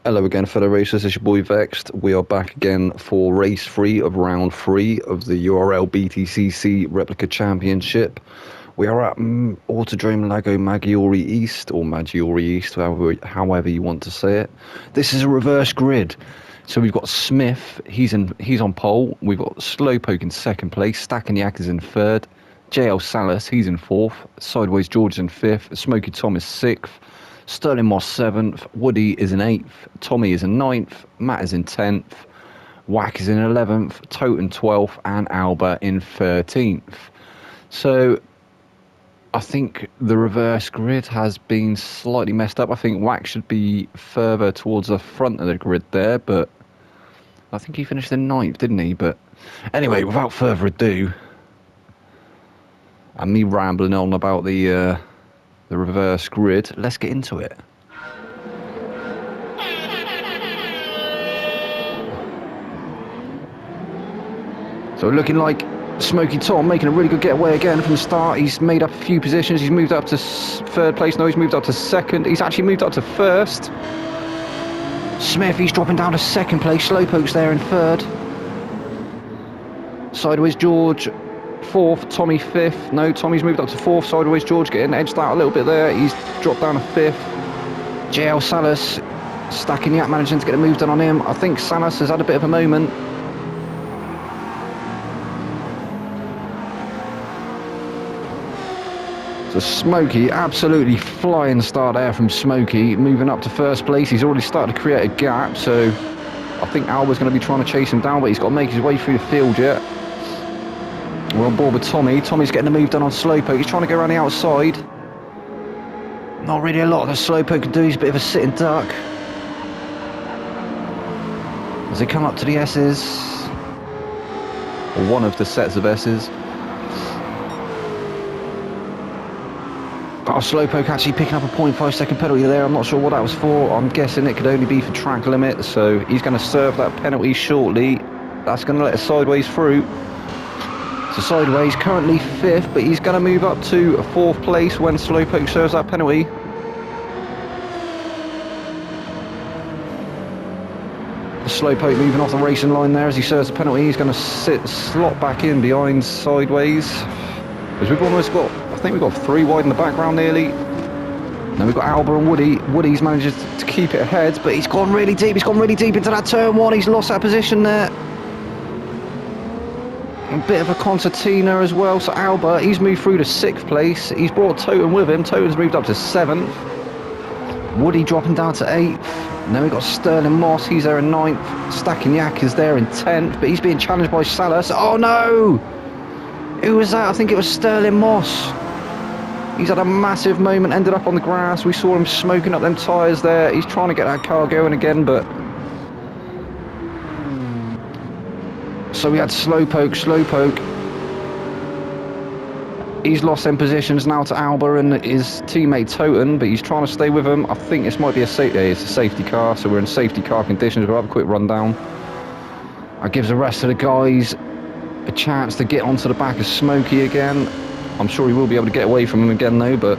Hello again, fellow racers. It's your boy Vexed. We are back again for race 3 of round 3 of the URL Btcc Replica Championship. We are at Autodrome Lago Maggiore East, or Maggiore East, however you want to say it. This is a reverse grid. So we've got Smith, he's on pole. We've got Slowpoke in second place, Stackenyak is in third, JL Salas, he's in fourth, Sideways George is in fifth, Smokey Tom is sixth, Sterling Moss 7th, Woody is in 8th, Tommy is in 9th, Matt is in 10th, Whack is in 11th, Toten 12th, and Alba in 13th. So I think the reverse grid has been slightly messed up. I think Whack should be further towards the front of the grid there, but I think he finished in 9th, didn't he? But anyway, without further ado, and me rambling on about the reverse grid, let's get into it. So looking like Smokey Tom making a really good getaway again from the start. He's made up a few positions. He's moved up to third place. No, he's moved up to second. He's actually moved up to first. Smith, he's dropping down to second place. Slowpoke's there in third. Sideways George, fourth. Tommy fifth. No, Tommy's moved up to fourth. Sideways George getting edged out a little bit there. He's dropped down to fifth. JL Salas, Stackenyak managing to get a move done on him. I think Salas has had a bit of a moment. So Smokey, absolutely flying start there from Smokey, moving up to first place. He's already started to create a gap, so I think Alba's going to be trying to chase him down, but he's got to make his way through the field yet. We're on board with Tommy. Tommy's getting the move done on Slowpoke. He's trying to go around the outside. Not really a lot that Slowpoke can do. He's a bit of a sitting duck. As they come up to the S's, or one of the sets of S's. Oh, Slowpoke actually picking up a 0.5 second penalty there. I'm not sure what that was for. I'm guessing it could only be for track limit, so he's going to serve that penalty shortly. That's going to let us Sideways through. So Sideways currently 5th, but he's going to move up to 4th place when Slowpoke serves that penalty. Slowpoke moving off the racing line there as he serves the penalty. He's going to slot back in behind Sideways. Because we've almost got, I think we've got 3 wide in the background nearly. Then we've got Alba and Woody. Woody's managed to keep it ahead, but he's gone really deep. He's gone really deep into that turn 1. He's lost that position there. A bit of a concertina as well. So Alba, he's moved through to 6th place. He's brought Toten with him. Toten's moved up to 7th. Woody dropping down to 8th. And then we've got Sterling Moss. He's there in 9th. Stackenyak is there in 10th, but he's being challenged by Salas. Oh no! Who was that? I think it was Sterling Moss. He's had a massive moment, ended up on the grass. We saw him smoking up them tyres there. He's trying to get that car going again, but... So we had Slowpoke. He's lost them positions now to Alba and his teammate Toten, but he's trying to stay with him. I think this might be it's a safety car, so we're in safety car conditions. We'll have a quick rundown. That gives the rest of the guys a chance to get onto the back of Smokey again. I'm sure he will be able to get away from him again though, but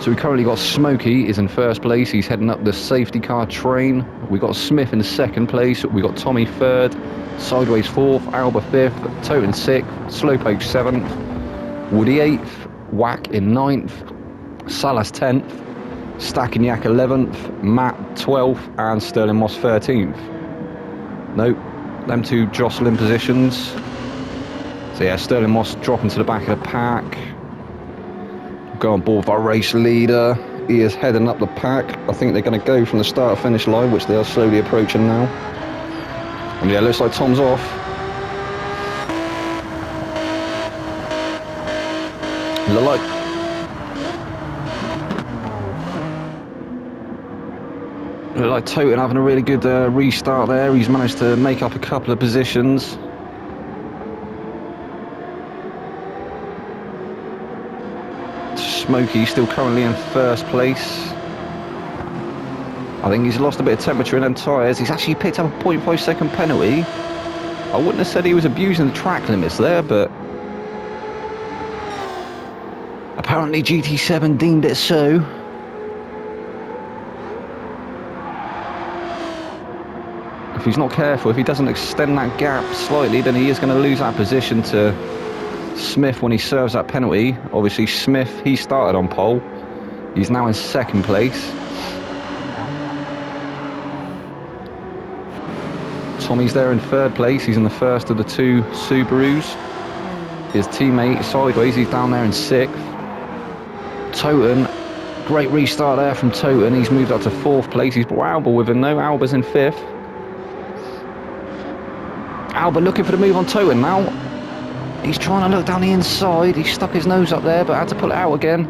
so we currently got Smokey is in 1st place. He's heading up the safety car train. We got Smith in 2nd place. We got Tommy 3rd, Sideways 4th, Alba 5th, Toten 6th, Slowpoke 7th, Woody 8th, Whack in 9th, Salas 10th, Stackenyak 11th, Matt 12th, and Sterling Moss 13th. Nope, them two jostling positions. So yeah, Sterling Moss dropping to the back of the pack. Go on board with our race leader. He is heading up the pack. I think they're going to go from the start-finish line, which they are slowly approaching now. And yeah, looks like Tom's off. Look like Toten having a really good restart there. He's managed to make up a couple of positions. Smokey still currently in 1st place. I think he's lost a bit of temperature in them tyres. He's actually picked up a 0.5 second penalty. I wouldn't have said he was abusing the track limits there, but apparently GT7 deemed it so. if he's not careful, if he doesn't extend that gap slightly, then he is going to lose that position to Smith when he serves that penalty. Obviously Smith, he started on pole. He's now in second place. Tommy's there in third place. He's in the first of the two Subarus. His teammate sideways, he's down there in sixth. Toten, great restart there from Toten. He's moved up to fourth place. He's brought Albert with him though. Albert's in fifth. Albert looking for the move on Toten now. He's trying to look down the inside. He stuck his nose up there, but had to pull it out again.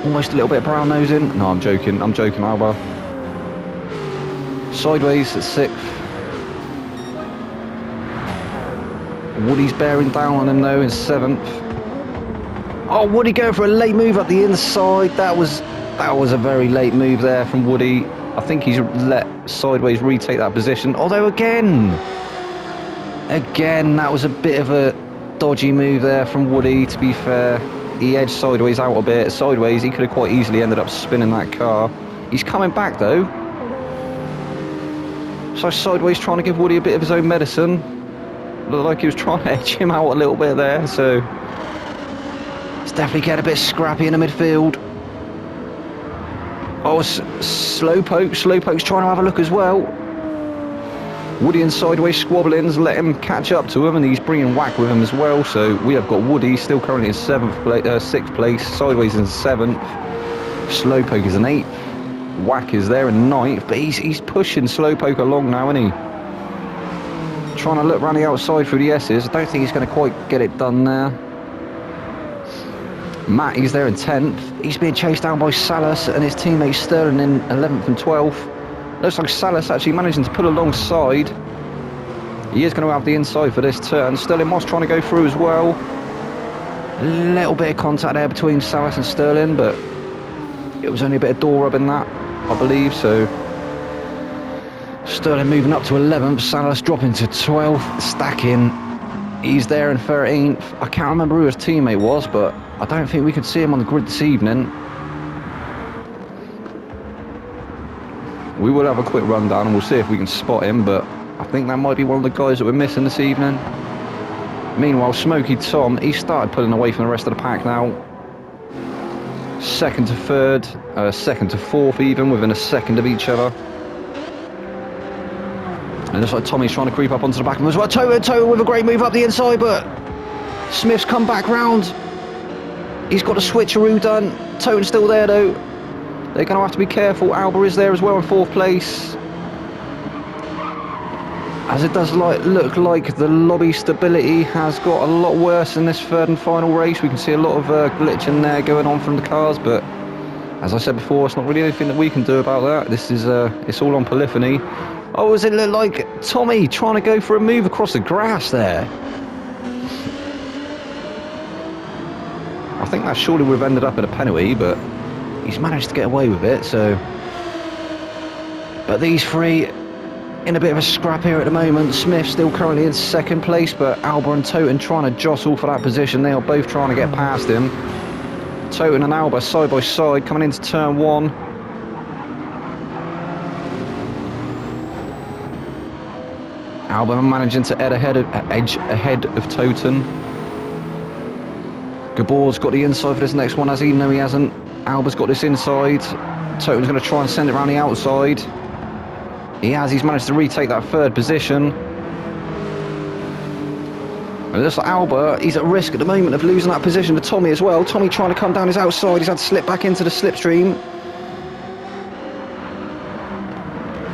Almost a little bit of brown nosing. No, I'm joking, Albert. Sideways at sixth. Woody's bearing down on him though in seventh. Oh, Woody going for a late move up the inside. That was a very late move there from Woody. I think he's let Sideways retake that position. Although again, that was a bit of a dodgy move there from Woody, to be fair. He edged Sideways out a bit. Sideways, he could have quite easily ended up spinning that car. He's coming back though. So Sideways trying to give Woody a bit of his own medicine. Looked like he was trying to edge him out a little bit there, so it's definitely getting a bit scrappy in the midfield. Oh, Slowpoke's trying to have a look as well. Woody and Sideways squabblings, let him catch up to him, and he's bringing Whack with him as well. So we have got Woody still currently in sixth place, Sideways in seventh, Slowpoke is in eighth, Whack is there in ninth, but he's pushing Slowpoke along now, isn't he? Trying to look round the outside through the S's. I don't think he's going to quite get it done there. Matt, he's there in 10th. He's being chased down by Salas and his teammate Sterling in 11th and 12th. Looks like Salas actually managing to pull alongside. He is going to have the inside for this turn. Sterling Moss trying to go through as well. A little bit of contact there between Salas and Sterling, but it was only a bit of door rubbing that, I believe, so Sterling moving up to 11th, Salas dropping to 12th, stacking. He's there in 13th. I can't remember who his teammate was, but I don't think we could see him on the grid this evening. We will have a quick rundown and we'll see if we can spot him, but I think that might be one of the guys that we're missing this evening. Meanwhile, Smokey Tom, he started pulling away from the rest of the pack now. Second to third, second to fourth even, within a second of each other. And it looks like Tommy's trying to creep up onto the back of him as well. Toten with a great move up the inside, but Smith's come back round. He's got a switcheroo done. Toten's still there though. They're going to have to be careful. Alba is there as well in fourth place. As it does look like the lobby stability has got a lot worse in this third and final race. We can see a lot of glitching there going on from the cars, but as I said before, it's not really anything that we can do about that. This is it's all on polyphony. Oh, does it look like Tommy trying to go for a move across the grass there? I think that surely would have ended up in a penalty, but he's managed to get away with it, so. But these three in a bit of a scrap here at the moment. Smith still currently in second place, but Alba and Toten trying to jostle for that position. They are both trying to get past him. Toten and Alba side by side coming into turn one. Alba managing to edge ahead of Toten. Gabor's got the inside for this next one, has he? No, he hasn't. Alba's got this inside. Toten's going to try and send it around the outside. He has. He's managed to retake that third position. And it looks like Alba, he's at risk at the moment of losing that position to Tommy as well. Tommy trying to come down his outside. He's had to slip back into the slipstream.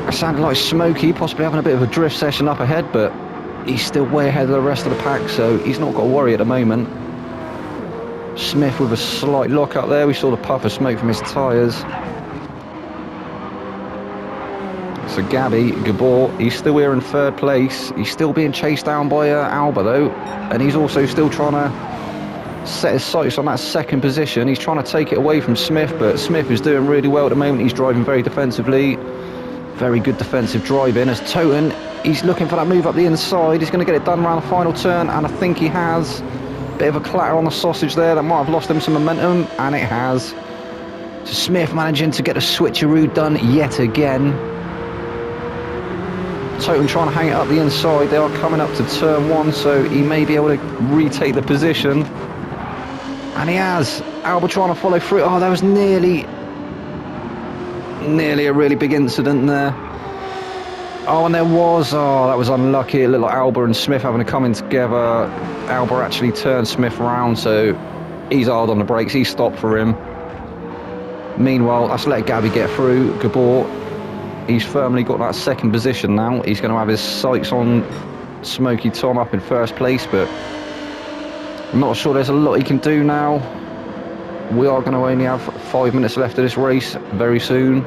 It sounded like Smokey possibly having a bit of a drift session up ahead, but he's still way ahead of the rest of the pack, so he's not got to worry at the moment. Smith with a slight lock up there. We saw the puff of smoke from his tyres. So Gabor, he's still here in third place. He's still being chased down by Alba though, and he's also still trying to set his sights on that second position. He's trying to take it away from Smith, but Smith is doing really well at the moment. He's driving very defensively. Very good defensive driving as Toten, he's looking for that move up the inside. He's going to get it done around the final turn, and I think he has. Bit of a clatter on the sausage there that might have lost him some momentum, and it has. So Smith managing to get a switcheroo done yet again. Toten trying to hang it up the inside. They are coming up to turn 1, so he may be able to retake the position. And he has. Albert trying to follow through. Oh, that was nearly a really big incident there. Oh, and that was unlucky. It looked like Albert and Smith having to come in together. Albert actually turned Smith around, so he's hard on the brakes. He stopped for him. Meanwhile, let's let Gabby get through. Gabor, he's firmly got that second position now. He's going to have his sights on Smoky Tom up in first place, but I'm not sure there's a lot he can do now. We are going to only have 5 minutes left of this race very soon.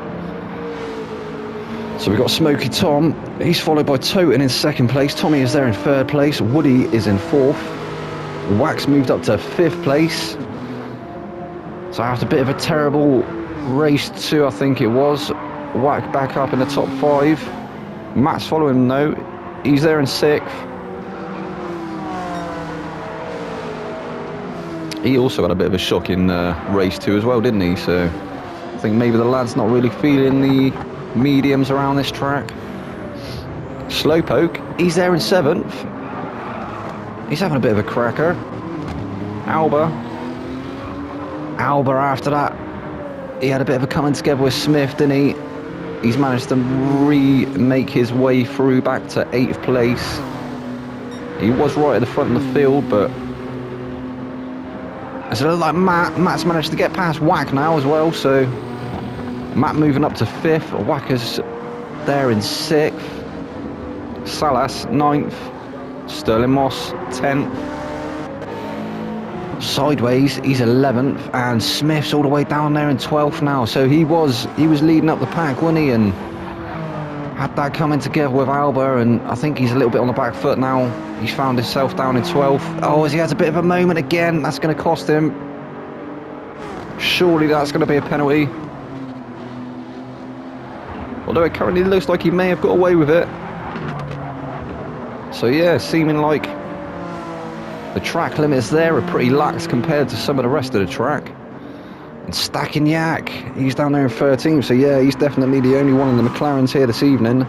So we've got Smoky Tom. He's followed by Toten in second place. Tommy is there in third place. Woody is in fourth. Wax moved up to fifth place. So after a bit of a terrible race 2, I think it was, Whack back up in the top 5. Matt's following him though. He's there in 6th. He also had a bit of a shock in race 2 as well, didn't he? So I think maybe the lad's not really feeling the mediums around this track. Slowpoke, he's there in 7th. He's having a bit of a cracker. Alba after that, he had a bit of a coming together with Smith, didn't he? He's managed to remake his way through back to 8th place. He was right at the front of the field, but it's a little like Matt's managed to get past Whack now as well, so Matt moving up to 5th. Whacker's there in 6th. Salas 9th. Sterling Moss 10th. Sideways, he's 11th, and Smith's all the way down there in 12th now. So he was leading up the pack, wasn't he? And had that coming together with Alba, and I think he's a little bit on the back foot now. He's found himself down in 12th. Oh, as he has a bit of a moment again, that's going to cost him. Surely that's going to be a penalty. Although it currently looks like he may have got away with it. So yeah, seeming like the track limits there are pretty lax compared to some of the rest of the track. And Stacking Yak, he's down there in 13th, so yeah, he's definitely the only one in the McLarens here this evening.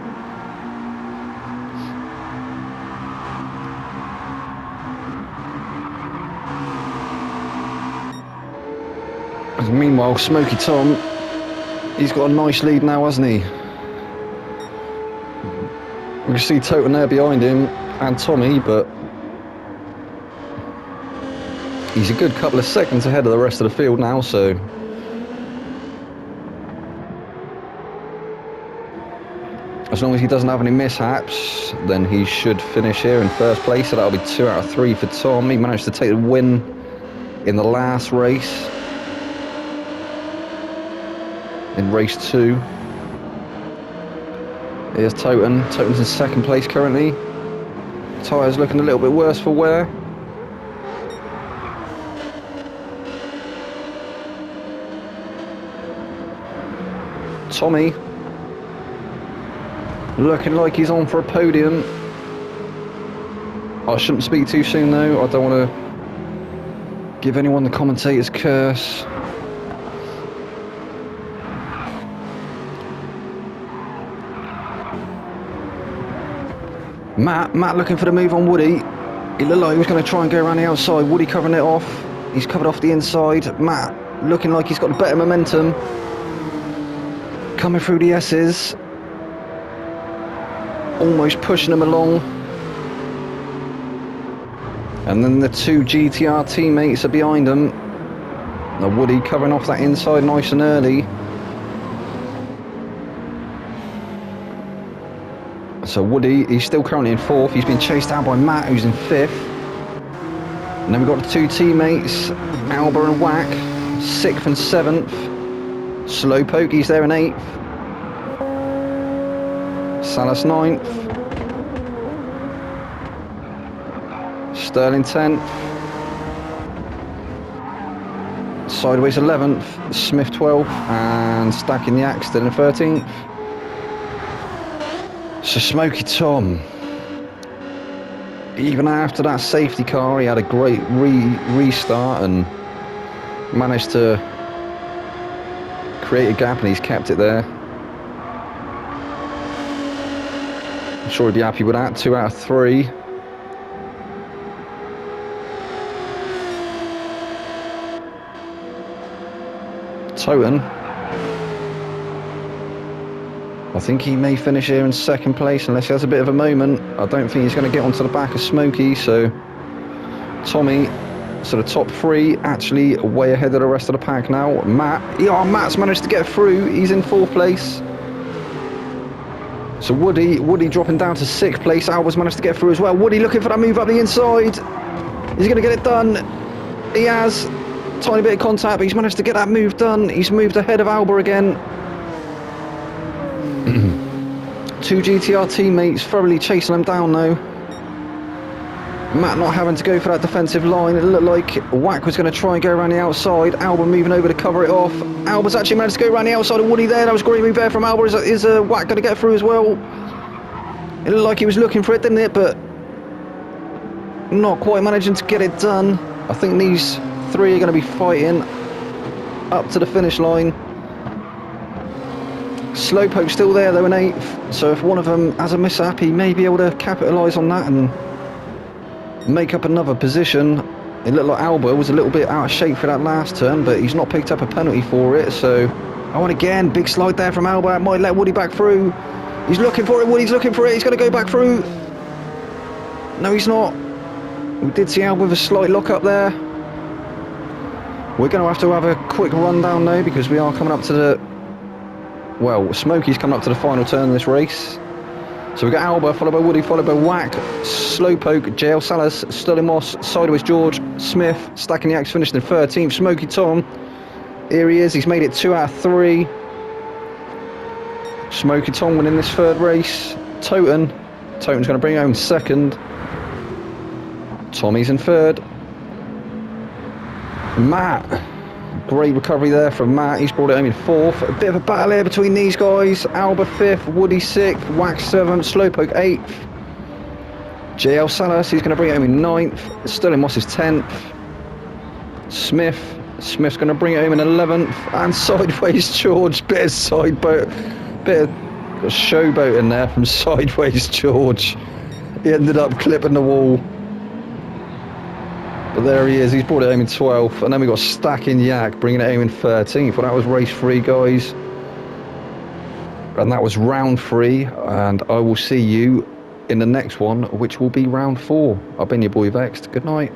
And meanwhile, Smoky Tom, he's got a nice lead now, hasn't he? We can see Toten there behind him, and Tommy, but he's a good couple of seconds ahead of the rest of the field now, so as long as he doesn't have any mishaps, then he should finish here in first place. So that'll be 2 out of 3 for Tom. He managed to take the win in the last race, in race 2. Here's Toten. Toten's in second place currently. Tyres looking a little bit worse for wear. Tommy looking like he's on for a podium. I shouldn't speak too soon though. I don't want to give anyone the commentator's curse. Matt looking for the move on Woody. He looked like he was going to try and go around the outside. Woody covering it off. He's covered off the inside. Matt looking like he's got the better momentum. Coming through the S's. Almost pushing them along. And then the 2 GTR teammates are behind them. Now Woody covering off that inside nice and early. So Woody, he's still currently in 4th. He's been chased down by Matt, who's in 5th. And then we've got the 2 teammates, Alba and Whack, 6th and 7th. Slowpoke, he's there in 8th. Salas 9th. Sterling 10th. Sideways 11th. Smith 12th. And Stacking Yak still in 13th. So Smoky Tom, even after that safety car, he had a great restart and managed to create a gap and he's kept it there. I'm sure he'd be happy with that. 2 out of 3. Toten. I think he may finish here in second place unless he has a bit of a moment. I don't think he's going to get onto the back of Smokey, so Tommy, so the top 3 actually way ahead of the rest of the pack now. Matt's managed to get through. He's in 4th place. So Woody dropping down to 6th place. Albert's managed to get through as well. Woody looking for that move up the inside. He's going to get it done. He has. Tiny bit of contact, but he's managed to get that move done. He's moved ahead of Albert again. 2 GTR teammates thoroughly chasing him down though. Matt not having to go for that defensive line. It looked like Wack was going to try and go around the outside. Albert moving over to cover it off. Albert's actually managed to go around the outside of Woody there. That was a great move there from Albert. Is Wack going to get through as well? It looked like he was looking for it, didn't it? But not quite managing to get it done. I think these 3 are going to be fighting up to the finish line. Slowpoke's still there though in 8th, so if one of them has a mishap, he may be able to capitalise on that and make up another position. It looked like Albert was a little bit out of shape for that last turn, but he's not picked up a penalty for it, so... Oh, and again, big slide there from Albert, might let Woody back through. He's looking for it, Woody's looking for it, he's going to go back through. No, he's not. We did see Albert with a slight lock up there. We're going to have a quick rundown though, because we are coming up to the... Well, Smokey's coming up to the final turn of this race. So we've got Albert, followed by Woody, followed by Wack, Slowpoke, JL Salas, Sterling Moss, Sideways George, Smith, Stacking the Axe finished in 13th, Smokey Tom. Here he is, he's made it 2 out of 3. Smokey Tom winning this 3rd race. Toten's going to bring home 2nd. Tommy's in 3rd. Matt. Great recovery there from Matt. He's brought it home in 4th. A bit of a battle here between these guys. Albert 5th, Woody 6th, Wax 7th, Slowpoke 8th. JL Salas, he's going to bring it home in 9th. Sterling Moss is 10th. Smith's going to bring it home in 11th. And Sideways George, bit of showboat in there from Sideways George. He ended up clipping the wall. But there he is, he's brought it home in 12th. And then we got Stacking Yak bringing it home in 13th. Well, that was race 3, guys. And that was round 3. And I will see you in the next one, which will be round 4. I've been your boy Vexed. Good night.